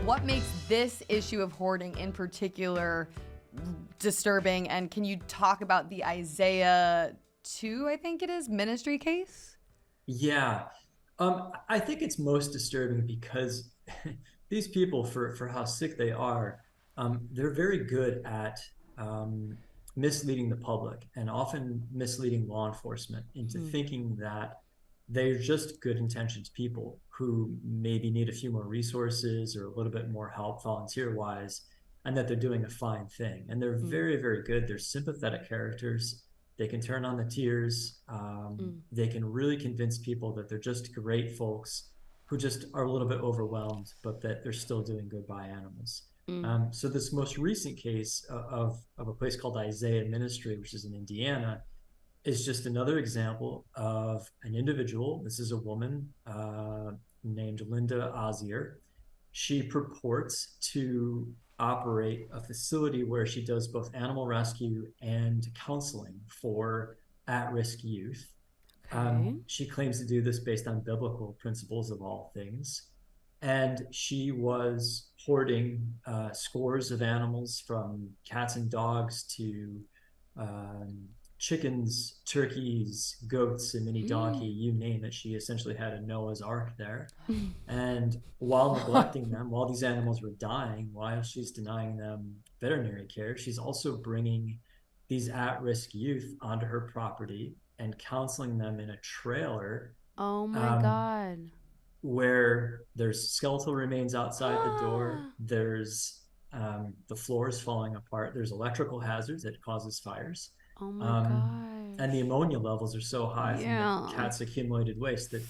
What makes this issue of hoarding in particular disturbing? And can you talk about the Isaiah 2, I think it is, ministry case? Yeah. I think it's most disturbing because these people, for how sick they are, they're very good at um, misleading the public and often misleading law enforcement into thinking that they're just good intentions people who maybe need a few more resources or a little bit more help volunteer wise, and that they're doing a fine thing. And they're very, very good. They're sympathetic characters. They can turn on the tears. They can really convince people that they're just great folks who just are a little bit overwhelmed, but that they're still doing good by animals. So this most recent case of a place called Isaiah Ministry, which is in Indiana, is just another example of an individual. This is a woman named Linda Ozier. She purports to operate a facility where she does both animal rescue and counseling for at-risk youth. She claims to do this based on biblical principles of all things. And she was hoarding scores of animals from cats and dogs to um, chickens, turkeys, goats, a mini donkey, you name it. She essentially had a Noah's Ark there. And while neglecting them, while these animals were dying, while she's denying them veterinary care, she's also bringing these at-risk youth onto her property and counseling them in a trailer Oh my um, God. where there's skeletal remains outside the door. There's the floor is falling apart. There's electrical hazards that causes fires. Oh my Um, and gosh. the ammonia levels are so high from the Yeah. cat's accumulated waste that,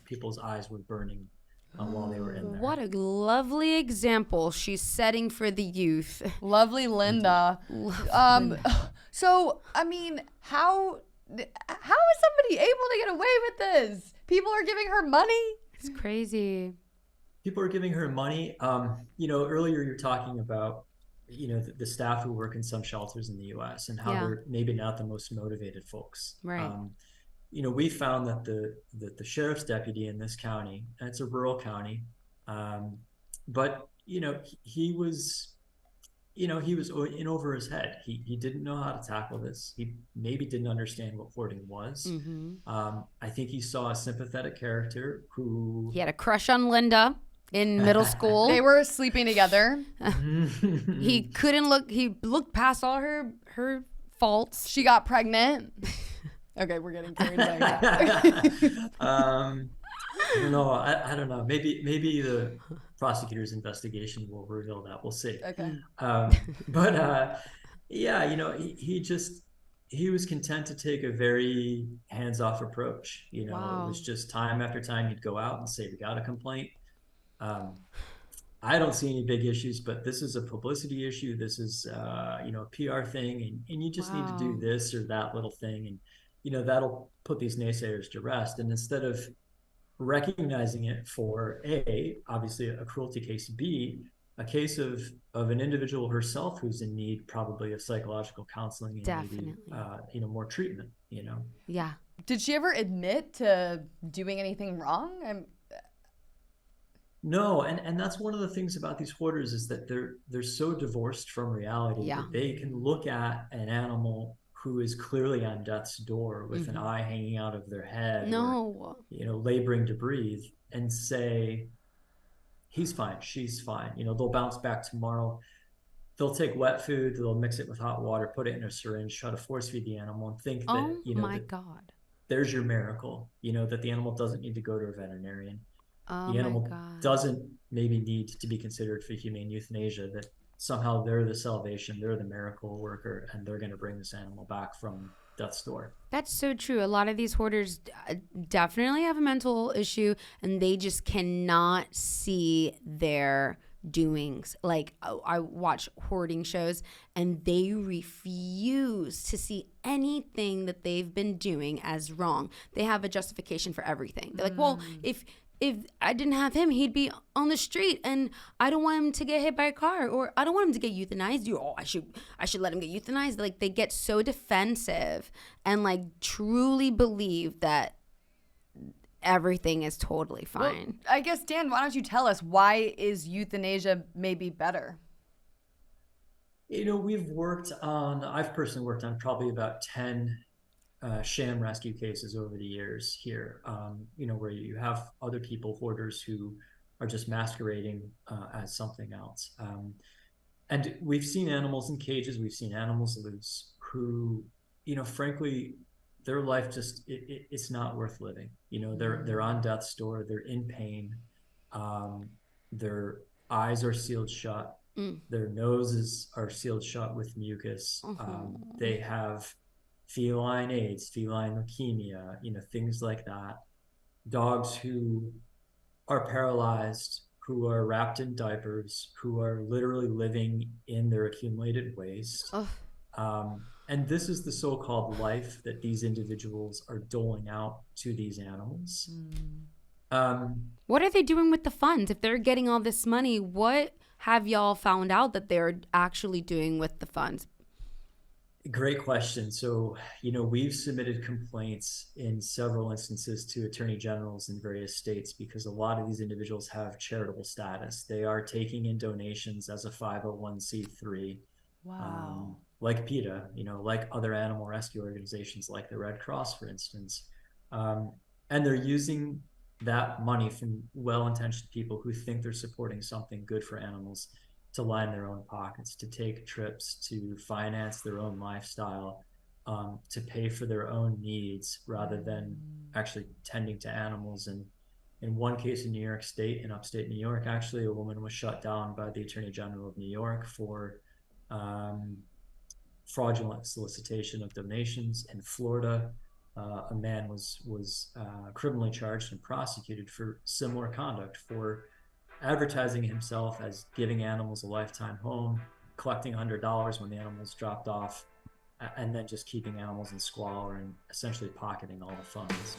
people's eyes were burning while they were in there. What a lovely example she's setting for the youth. Lovely Linda. So, I mean, how is somebody able to get away with this? People are giving her money? It's crazy. People are giving her money. Earlier you're talking about, the staff who work in some shelters in the U.S. and how they're maybe not the most motivated folks. Right. We found that the sheriff's deputy in this county, and it's a rural county, but he was in over his head. He didn't know how to tackle this. He maybe didn't understand what hoarding was. I think he saw a sympathetic character who He had a crush on Linda in middle school. They were sleeping together. He looked past all her faults. She got pregnant. Okay, we're getting carried away. I don't know. I don't know. Maybe the prosecutor's investigation will reveal that. We'll see. Okay. Yeah, he was content to take a very hands-off approach. Wow. It was just time after time he'd go out and say, "We got a complaint." I don't see any big issues, but this is a publicity issue. This is a PR thing, and you just need to do this or that little thing, and that'll put these naysayers to rest. And instead of recognizing it for obviously a cruelty case, B, a case of an individual herself who's in need probably of psychological counseling and Definitely. maybe more treatment. Yeah. Did she ever admit to doing anything wrong? No, and that's one of the things about these hoarders is that they're so divorced from reality that they can look at an animal who is clearly on death's door with an eye hanging out of their head, or, laboring to breathe, and say, he's fine, she's fine. They'll bounce back tomorrow. They'll take wet food, they'll mix it with hot water, put it in a syringe, try to force feed the animal, and think that, that God. there's your miracle, that the animal doesn't need to go to a veterinarian. Oh The animal my God. doesn't maybe need to be considered for humane euthanasia, that somehow they're the salvation, they're the miracle worker, and they're going to bring this animal back from death's door. That's so true. A lot of these hoarders definitely have a mental issue, and they just cannot see their doings. Like, I watch hoarding shows, and they refuse to see anything that they've been doing as wrong. They have a justification for everything. They're like, well, if I didn't have him, he'd be on the street, and I don't want him to get hit by a car, or I don't want him to get euthanized. I should let him get euthanized. Like, they get so defensive and like truly believe that everything is totally Well, fine. I guess, Dan, why don't you tell us, why is euthanasia maybe better? I've personally worked on probably about 10 sham rescue cases over the years here, where you have other people, hoarders, who are just masquerading as something else. And we've seen animals in cages, we've seen animals loose who, frankly, their life it's not worth living. They're on death's door, they're in pain, um, their eyes are sealed shut, Mm. their noses are sealed shut with mucus. They have feline AIDS, feline leukemia, things like that. Dogs who are paralyzed, who are wrapped in diapers, who are literally living in their accumulated waste. Ugh. And this is the so-called life that these individuals are doling out to these animals. What are they doing with the funds? If they're getting all this money, what have y'all found out that they're actually doing with the funds? Great question. So, we've submitted complaints in several instances to attorney generals in various states because a lot of these individuals have charitable status. They are taking in donations as a 501c3. Wow. Like PETA, like other animal rescue organizations like the Red Cross, for instance. And they're using that money from well-intentioned people who think they're supporting something good for animals to line their own pockets, to take trips, to finance their own lifestyle, to pay for their own needs rather than actually tending to animals. And in one case in New York State, in upstate New York, actually, a woman was shut down by the Attorney General of New York for fraudulent solicitation of donations. In Florida, a man was criminally charged and prosecuted for similar conduct, for advertising himself as giving animals a lifetime home, collecting $100 when the animals dropped off, and then just keeping animals in squalor and essentially pocketing all the funds.